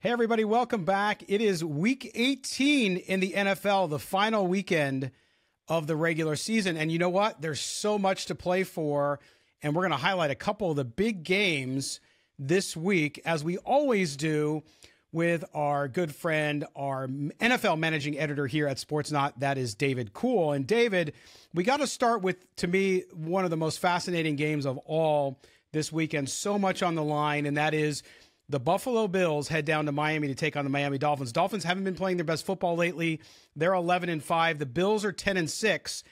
Hey, everybody, welcome back. It is week 18 in the NFL, the final weekend of the regular season. And you know what? There's so much to play for, and we're going to highlight a couple of the big games this week, as we always do with our good friend, our NFL managing editor here at Sportsnaut, that is David Kull. And David, we got to start with, to me, one of the most fascinating games of all this weekend. So much on the line, and that is the Buffalo Bills head down to Miami to take on the Miami Dolphins. Dolphins haven't been playing their best football lately. They're 11-5. The Bills are 10-6.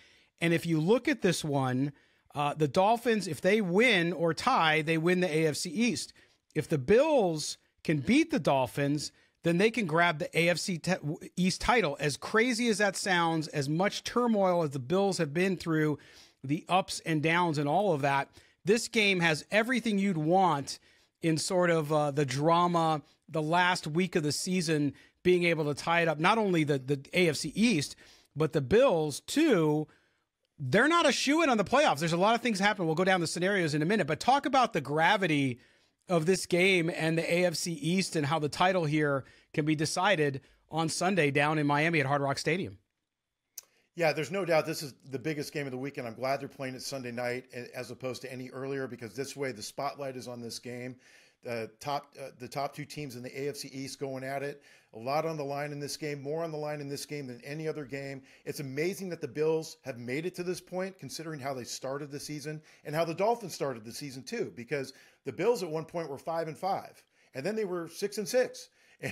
And if you look at this one, the Dolphins, if they win or tie, they win the AFC East. If the Bills can beat the Dolphins, then they can grab the AFC East title. As crazy as that sounds, as much turmoil as the Bills have been through, the ups and downs and all of that, this game has everything you'd want in sort of the drama, the last week of the season, being able to tie it up. Not only the AFC East, but the Bills, too. They're not a shoo-in on the playoffs. There's a lot of things happening. We'll go down the scenarios in a minute. But talk about the gravity of this game and the AFC East and how the title here can be decided on Sunday down in Miami at Hard Rock Stadium. Yeah, there's no doubt this is the biggest game of the weekend. I'm glad they're playing it Sunday night as opposed to any earlier, because this way the spotlight is on this game. The top two teams in the AFC East going at it. A lot on the line in this game, more on the line in this game than any other game. It's amazing that the Bills have made it to this point, considering how they started the season and how the Dolphins started the season too, because the Bills at one point were 5-5, and then they were 6-6.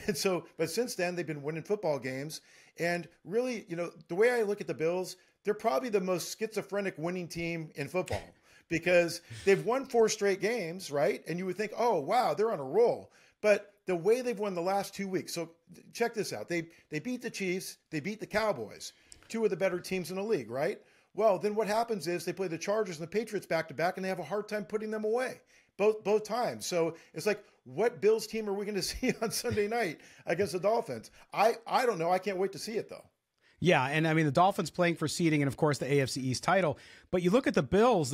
And so, but since then, they've been winning football games. And really, you know, the way I look at the Bills, they're probably the most schizophrenic winning team in football, because they've won 4 straight games, right? And you would think, oh, wow, they're on a roll. But the way they've won the last 2 weeks, so check this out. They beat the Chiefs, they beat the Cowboys, 2 of the better teams in the league, right? Well, then what happens is they play the Chargers and the Patriots back-to-back, and they have a hard time putting them away both times. So it's like, what Bills team are we going to see on Sunday night against the Dolphins? I don't know. I can't wait to see it, though. Yeah, and I mean, the Dolphins playing for seeding and, of course, the AFC East title. But you look at the Bills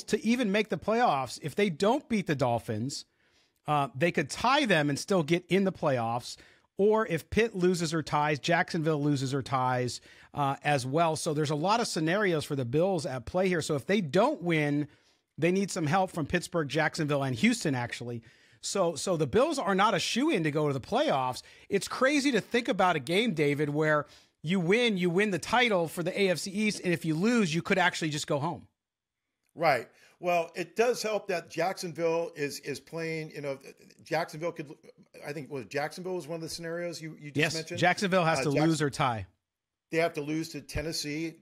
to even make the playoffs, if they don't beat the Dolphins, they could tie them and still get in the playoffs. Or if Pitt loses or ties, Jacksonville loses or ties as well. So there's a lot of scenarios for the Bills at play here. So if they don't win, they need some help from Pittsburgh, Jacksonville, and Houston, actually. So the Bills are not a shoo-in to go to the playoffs. It's crazy to think about a game, David, where you win the title for the AFC East, and if you lose, you could actually just go home. Right. Well, it does help that Jacksonville is playing, you know, Jacksonville could, I think, Jacksonville was one of the scenarios you just mentioned. Yes, Jacksonville has to lose or tie. They have to lose to Tennessee.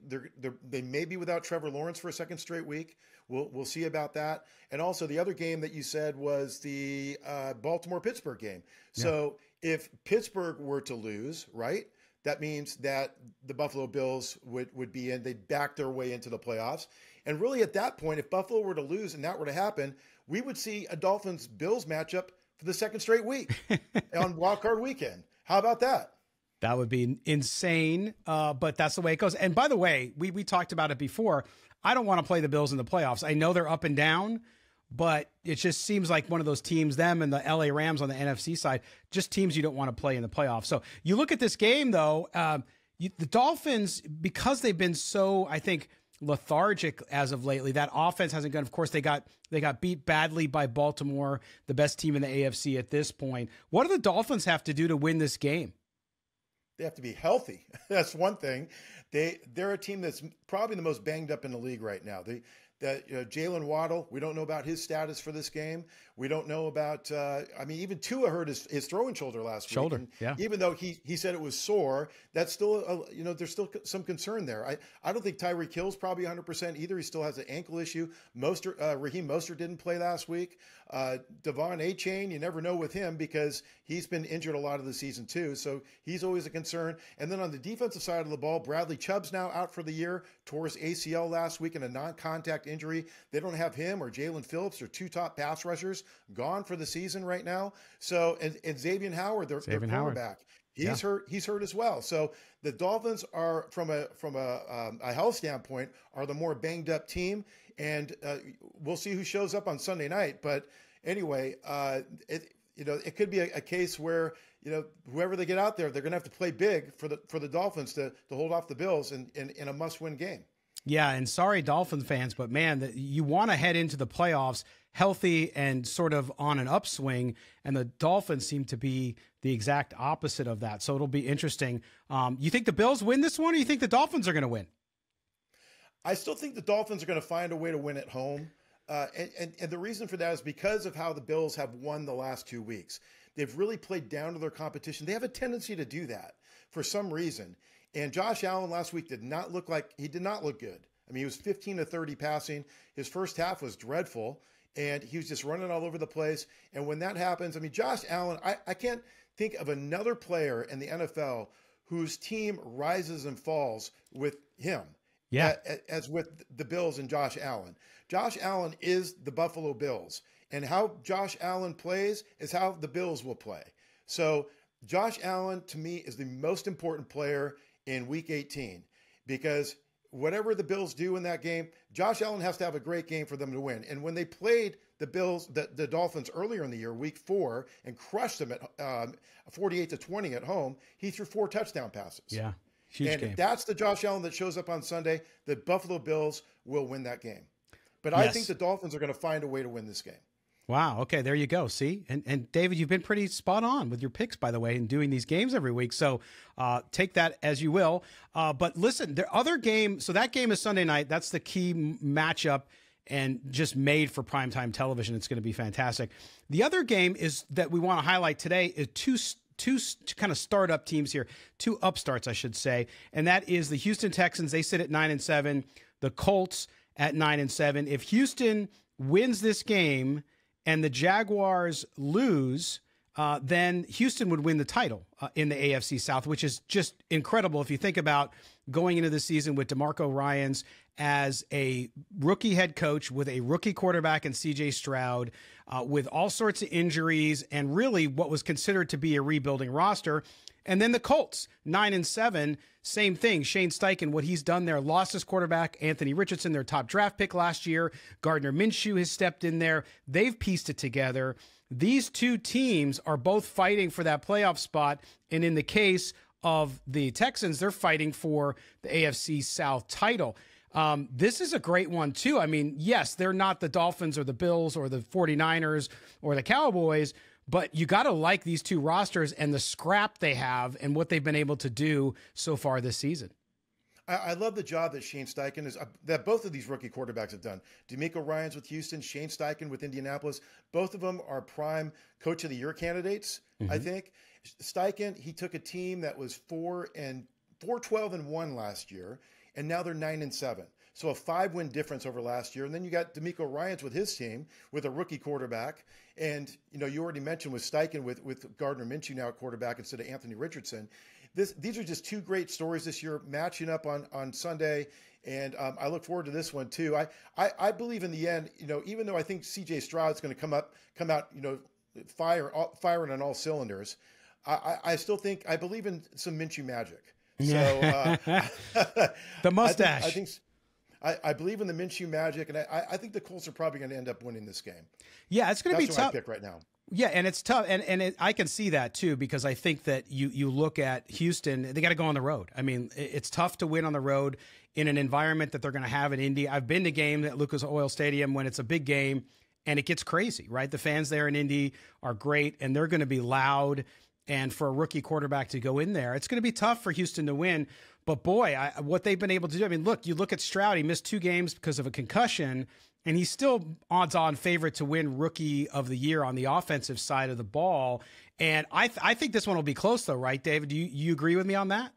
They may be without Trevor Lawrence for a second straight week. We'll see about that. And also the other game that you said was the Baltimore-Pittsburgh game. Yeah. So if Pittsburgh were to lose, right, that means that the Buffalo Bills would be in. They'd back their way into the playoffs. And really at that point, if Buffalo were to lose and that were to happen, we would see a Dolphins-Bills matchup for the second straight week on Wild Card Weekend. How about that? That would be insane, but that's the way it goes. And by the way, we talked about it before. I don't want to play the Bills in the playoffs. I know they're up and down, but it just seems like one of those teams, them and the LA Rams on the NFC side, just teams you don't want to play in the playoffs. So you look at this game, though, the Dolphins, because they've been so, I think, lethargic as of lately, that offense hasn't gone. Of course, they got beat badly by Baltimore, the best team in the AFC at this point. What do the Dolphins have to do to win this game? They have to be healthy. That's one thing. They're a team that's probably the most banged up in the league right now. Jalen Waddle, we don't know about his status for this game. We don't know about, even Tua hurt his throwing shoulder last week. And yeah. Even though he said it was sore, that's still, there's still some concern there. I don't think Tyreek Hill's probably 100% either. He still has an ankle issue. Raheem Mostert didn't play last week. Devon Achane, you never know with him because he's been injured a lot of the season too. So he's always a concern. And then on the defensive side of the ball, Bradley Chubb's now out for the year, tore his ACL last week in a non-contact injury. They don't have him or Jalen Phillips, their 2 top pass rushers, gone for the season right now. So, and Xavier Howard, their quarterback, he's hurt. He's hurt as well. So the Dolphins are, from a health standpoint, are the more banged up team. And we'll see who shows up on Sunday night. But anyway, it could be a case where, whoever they get out there, they're going to have to play big for the Dolphins to hold off the Bills in a must-win game. Yeah, and sorry, Dolphins fans, but man, you want to head into the playoffs healthy and sort of on an upswing, and the Dolphins seem to be the exact opposite of that. So it'll be interesting. You think the Bills win this one, or you think the Dolphins are going to win? I still think the Dolphins are going to find a way to win at home. And the reason for that is because of how the Bills have won the last 2 weeks. They've really played down to their competition. They have a tendency to do that for some reason. And Josh Allen last week did not look good. I mean, he was 15 to 30 passing. His first half was dreadful, and he was just running all over the place. And when that happens, I mean, Josh Allen, I can't think of another player in the NFL whose team rises and falls with him. Yeah. As with the Bills and Josh Allen. Josh Allen is the Buffalo Bills. And how Josh Allen plays is how the Bills will play. So Josh Allen, to me, is the most important player in Week 18 because whatever the Bills do in that game, Josh Allen has to have a great game for them to win. And when they played the Dolphins earlier in the year, Week 4, and crushed them at 48-20 at home, he threw 4 touchdown passes. Yeah. Huge game. That's the Josh Allen that shows up on Sunday. The Buffalo Bills will win that game. But I think the Dolphins are going to find a way to win this game. Wow. Okay, there you go. See? And David, you've been pretty spot on with your picks, by the way, in doing these games every week. So take that as you will. But listen, the other game, so that game is Sunday night. That's the key matchup and just made for primetime television. It's going to be fantastic. The other game is that we want to highlight today is two kind of startup teams here, 2 upstarts, I should say. And that is the Houston Texans. They sit at 9-7. The Colts at 9-7. If Houston wins this game and the Jaguars lose, then Houston would win the title in the AFC South, which is just incredible if you think about going into the season with DeMarco Ryans as a rookie head coach with a rookie quarterback in C.J. Stroud, with all sorts of injuries and really what was considered to be a rebuilding roster. And then the Colts, 9-7, same thing. Shane Steichen, what he's done there, lost his quarterback, Anthony Richardson, their top draft pick last year. Gardner Minshew has stepped in there. They've pieced it together. These 2 teams are both fighting for that playoff spot. And in the case of the Texans, they're fighting for the AFC South title. This is a great one, too. I mean, yes, they're not the Dolphins or the Bills or the 49ers or the Cowboys, but you got to like these 2 rosters and the scrap they have and what they've been able to do so far this season. I love the job that Shane Steichen that both of these rookie quarterbacks have done. DeMeco Ryans with Houston, Shane Steichen with Indianapolis. Both of them are prime Coach of the Year candidates, I think. Steichen, he took a team that was 4-12-1 last year, and now they're 9-7. So a 5-win difference over last year. And then you got DeMeco Ryans with his team with a rookie quarterback. And, you already mentioned with Steichen with Gardner Minshew now at quarterback instead of Anthony Richardson. These are just 2 great stories this year matching up on Sunday. And I look forward to this one too. I believe in the end, even though I think C.J. Stroud's going to come out, firing on all cylinders, I still think I believe in some Minshew magic. So the mustache. I believe in the Minshew magic, and I think the Colts are probably going to end up winning this game. Yeah, it's going to be tough. That's what I pick right now. Yeah, and it's tough, and I can see that too, because I think that you look at Houston, they got to go on the road. I mean, it's tough to win on the road in an environment that they're going to have in Indy. I've been to games at Lucas Oil Stadium when it's a big game, and it gets crazy, right? The fans there in Indy are great, and they're going to be loud. And for a rookie quarterback to go in there, it's going to be tough for Houston to win. But boy, what they've been able to do. I mean, you look at Stroud. He missed 2 games because of a concussion, and he's still odds-on favorite to win Rookie of the Year on the offensive side of the ball. And I think this one will be close, though, right, David? Do you agree with me on that?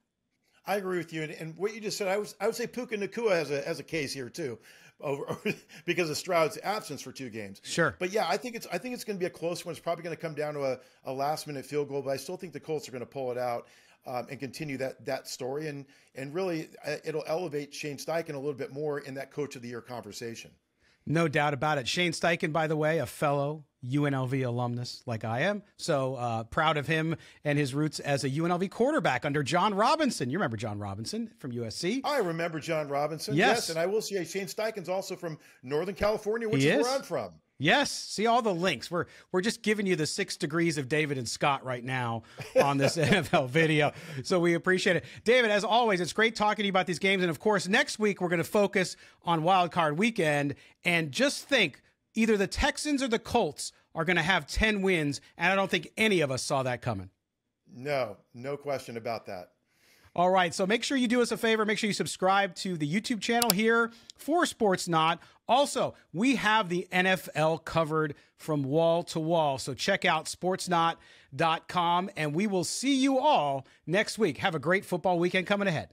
I agree with you. And what you just said, I would say Puka Nacua has a case here too, over because of Stroud's absence for 2 games. Sure. But yeah, I think it's going to be a close one. It's probably going to come down to a last-minute field goal, but I still think the Colts are going to pull it out. And continue that story, and really it'll elevate Shane Steichen a little bit more in that Coach of the Year conversation. No doubt about it. Shane Steichen, by the way, a fellow UNLV alumnus like I am, so proud of him and his roots as a UNLV quarterback under John Robinson. You remember John Robinson from USC? I remember John Robinson. Yes, and I will say Shane Steichen's also from Northern California, which is where I'm from. Yes. See all the links. We're just giving you the 6 degrees of David and Scott right now on this NFL video. So we appreciate it. David, as always, it's great talking to you about these games. And of course, next week, we're going to focus on Wild Card Weekend. And just think, either the Texans or the Colts are going to have 10 wins. And I don't think any of us saw that coming. No question about that. All right, so make sure you do us a favor. Make sure you subscribe to the YouTube channel here for Sportsnaut. Also, we have the NFL covered from wall to wall. So check out sportsnaut.com, and we will see you all next week. Have a great football weekend coming ahead.